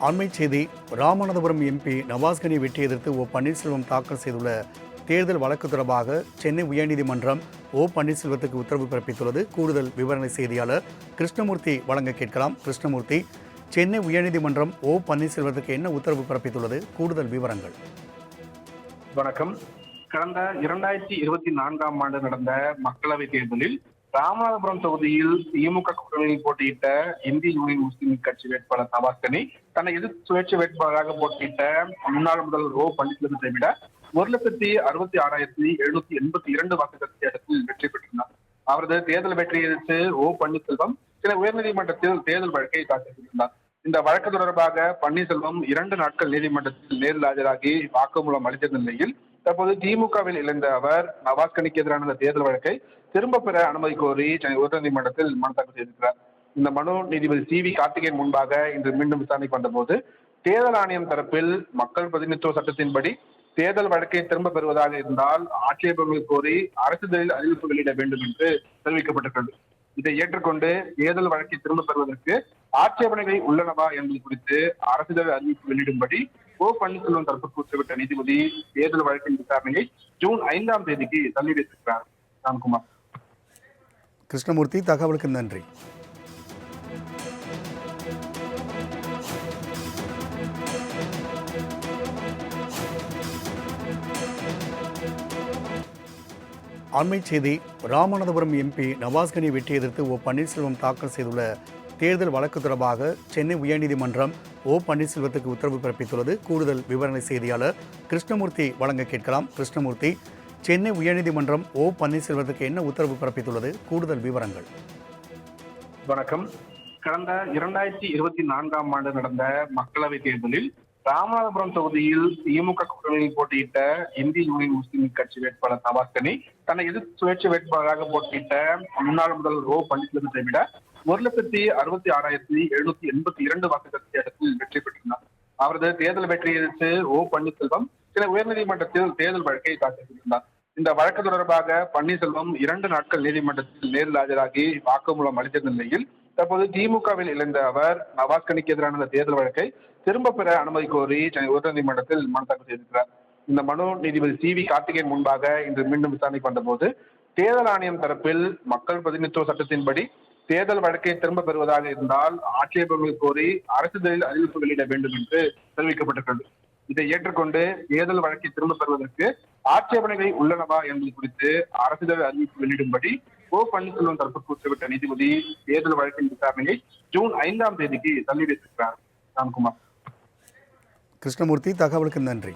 அண்மை செய்தி. ராமநாதபுரம் எம்பி நவாஸ்கனி வெற்றி எதிர்த்து ஓ பன்னீர்செல்வம் தாக்கல் செய்துள்ள தேர்தல் வழக்கு தொடர்பாக சென்னை உயர்நீதிமன்றம் ஓ பன்னீர்செல்வத்துக்கு உத்தரவு பிறப்பித்துள்ளது. கூடுதல் விவரணை செய்தியாளர் கிருஷ்ணமூர்த்தி வழங்க கேட்கலாம். கிருஷ்ணமூர்த்தி, சென்னை உயர்நீதிமன்றம் ஓ பன்னீர்செல்வத்துக்கு என்ன உத்தரவு பிறப்பித்துள்ளது? கூடுதல் விவரங்கள். வணக்கம். கடந்த 2024ஆம் ஆண்டு நடந்த மக்களவைத் தேர்தலில் ராமநாதபுரம் தொகுதியில் திமுக கூட்டணியில் போட்டியிட்ட இந்திய யூனியன் முஸ்லீம் கட்சி வேட்பாளர் நவாஸ்கனி தன்னை எதிர்த்து சுயேட்சை வேட்பாளராக போட்டியிட்ட முன்னாள் முதல்வர் ஓ பன்னீர்செல்வத்தை விட 1,66,782 வாக்குகள் இடத்தில் வெற்றி பெற்றிருந்தார். அவரது தேர்தல் வெற்றியை எதிர்த்து ஓ பன்னீர்செல்வம் சில உயர்நீதிமன்றத்தில் தேர்தல் வழக்கை தாக்கல் செய்திருந்தார். இந்த வழக்கு தொடர்பாக பன்னீர்செல்வம் 2 நாட்கள் நீதிமன்றத்தில் நேரில் ஆஜராகி வாக்குமூலம் அளித்த நிலையில் தற்போது திமுகவில் இணைந்த அவர் நவாஸ்கனிக்கு எதிரான தேர்தல் வழக்கை திரும்ப பெற அனுமதி கோரி சென்னை உயர்நீதிமன்றத்தில் மனு தாக்கல் செய்திருக்கிறார். இந்த மனு நீதிபதி சி வி கார்த்திகேயன் முன்பாக இன்று மீண்டும் விசாரணைக்கு வந்தபோது தேர்தல் ஆணையம் தரப்பில் மக்கள் பிரதிநிதித்துவ சட்டத்தின்படி தேர்தல் வழக்கை திரும்ப பெறுவதாக இருந்தால் ஆட்சேபங்கள் கோரி அரசிதழில் அறிவிப்பு வெளியிட வேண்டும் என்று தெரிவிக்கப்பட்டிருக்கிறது. இதை ஏற்றுக்கொண்டு தேர்தல் வழக்கை திரும்ப பெறுவதற்கு ஆட்சேபனைகள் உள்ளனவா என்பது குறித்து அரசிதழ் அறிவிப்பு வெளியிடும்படி ஓ பன்னீர்செல்வம் தரப்புக்கு உத்தரவிட்ட நீதிபதி தேர்தல் வழக்கின் விசாரணையை ஜூன் 5ஆம் தேதிக்கு தள்ளி வைத்திருக்கிறார். ராம்குமார். கிருஷ்ணமூர்த்தி, தகவலுக்கு நன்றி. அண்மை செய்தி. ராமநாதபுரம் எம்பி நவாஸ்கனி வெற்றி எதிர்த்து ஓ பன்னீர்செல்வம் தாக்கல் செய்துள்ள தேர்தல் வழக்கு தொடர்பாக சென்னை உயர்நீதிமன்றம் ஓ பன்னீர்செல்வத்துக்கு உத்தரவு பிறப்பித்துள்ளது. கூடுதல் விவரணை செய்தியாளர் கிருஷ்ணமூர்த்தி வழங்க கேட்கலாம். கிருஷ்ணமூர்த்தி, சென்னை உயர்நீதிமன்றம் ஓ பன்னீர்செல்வத்துக்கு என்ன உத்தரவு பிறப்பித்துள்ளது? கூடுதல் விவரங்கள். வணக்கம். கடந்த 2024ஆம் ஆண்டு நடந்த மக்களவைத் தேர்தலில் ராமநாதபுரம் தொகுதியில் திமுக கூட்டணியில் போட்டியிட்ட இந்திய யூனியன் முஸ்லீம் கட்சி வேட்பாளர் நவாஸ்கனி தன்னை எதிர்த்து சுயேட்சை வேட்பாளராக போட்டியிட்ட முன்னாள் முதல்வர் ஓ பன்னீர்செல்வத்தை விட 1,66,782 வாக்குகள் இடத்தில் வெற்றி பெற்றிருந்தார். அவரது தேர்தல் வெற்றியை எதிர்த்து ஓ பன்னீர்செல்வம் சில உயர்நீதிமன்றத்தில் தேர்தல் வழக்கை தாக்கல் செய்திருந்தார். இந்த வழக்கு தொடர்பாக பன்னீர்செல்வம் 2 நாட்கள் நீதிமன்றத்தில் நேரில் ஆஜராகி வாக்குமூலம் அளித்த நிலையில் தற்போது திமுகவில் இணைந்த அவர் நவாஸ்கனிக்கு எதிரான தேர்தல் வழக்கை திரும்ப பெற அனுமதி கோரி சென்னை உயர்நீதிமன்றத்தில் மனு தாக்கல் செய்திருக்கிறார். இந்த மனு நீதிபதி சி வி கார்த்திகேயன் முன்பாக இன்று மீண்டும் விசாரணைக்கு வந்தபோது தேர்தல் ஆணையம் தரப்பில் மக்கள் பிரதிநிதித்துவ சட்டத்தின்படி தேர்தல் வழக்கை திரும்ப பெறுவதாக இருந்தால் ஆட்சேபங்கள் கோரி அரசிதழில் அறிவிப்பு வெளியிட வேண்டும் என்று தெரிவிக்கப்பட்டிருக்கிறது. இதை ஏற்றுக்கொண்டு தேர்தல் வழக்கை திரும்ப பெறுவதற்கு ஆட்சேபனைகள் உள்ளனவா என்பது குறித்து அரசிதழ் அறிவிப்பு வெளியிடும்படி ஓ பன்னீர்செல்வம் தரப்புக்கு உத்தரவிட்ட நீதிபதி தேர்தல் வழக்கின் விசாரணையை ஜூன் 5ஆம் தேதிக்கு தள்ளி வைத்திருக்கிறார். ராம்குமார். கிருஷ்ணமூர்த்தி, தகவலுக்கு நன்றி.